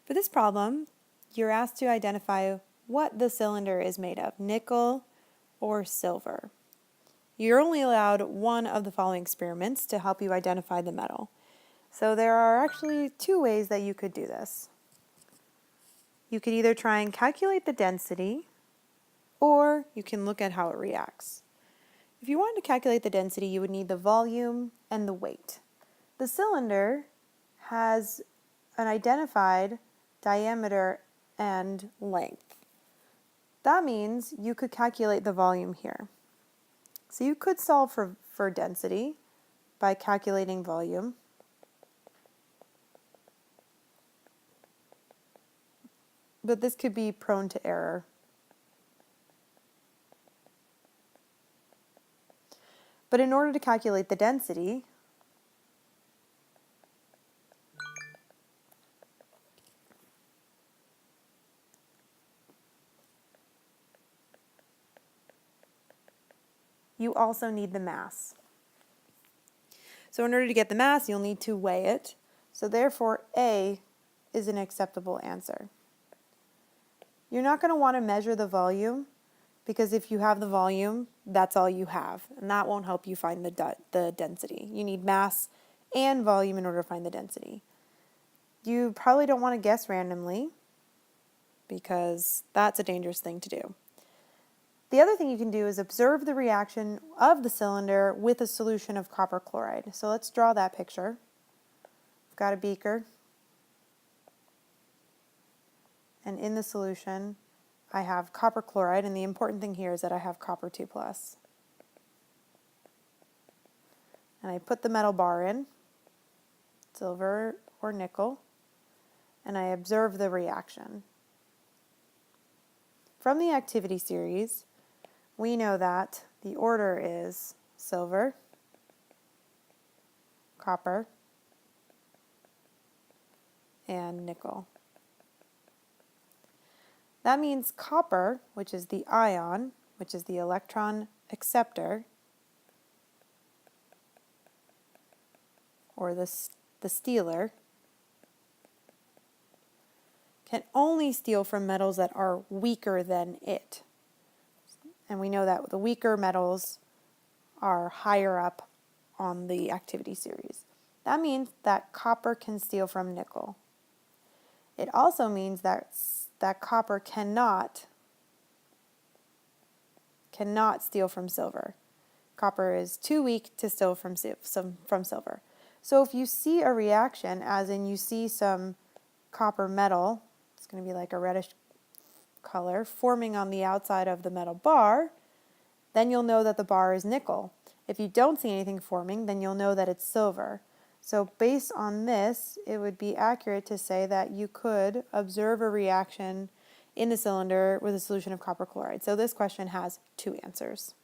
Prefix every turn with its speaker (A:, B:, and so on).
A: For this problem, you're asked to identify what the cylinder is made of, nickel or silver. You're only allowed one of the following experiments to help you identify the metal. So there are actually two ways that you could do this. You could either try and calculate the density, or you can look at how it reacts. If you wanted to calculate the density, you would need the volume and the weight. The cylinder has an identified diameter and length. That means you could calculate the volume here. So you could solve for density by calculating volume. But this could be prone to error. But in order to calculate the density, you also need the mass. So in order to get the mass, you'll need to weigh it. So therefore, A is an acceptable answer. You're not going to want to measure the volume, because if you have the volume, that's all you have, and that won't help you find the density. You need mass and volume in order to find the density. You probably don't want to guess randomly, because that's a dangerous thing to do. The other thing you can do is observe the reaction of the cylinder with a solution of copper chloride. So let's draw that picture. I've got a beaker, and in the solution I have copper chloride, and the important thing here is that I have copper 2+. And I put the metal bar in, silver or nickel, and I observe the reaction. From the activity series, we know that the order is silver, copper, and nickel. That means copper, which is the ion, which is the electron acceptor, or the stealer, can only steal from metals that are weaker than it. And we know that the weaker metals are higher up on the activity series. That means that copper can steal from nickel. It also means that copper cannot steal from silver. Copper is too weak to steal from silver. So if you see a reaction, as in you see some copper metal, it's going to be like a reddish color, forming on the outside of the metal bar, then you'll know that the bar is nickel. If you don't see anything forming, then you'll know that it's silver. So based on this, it would be accurate to say that you could observe a reaction in the cylinder with a solution of copper chloride. So this question has two answers.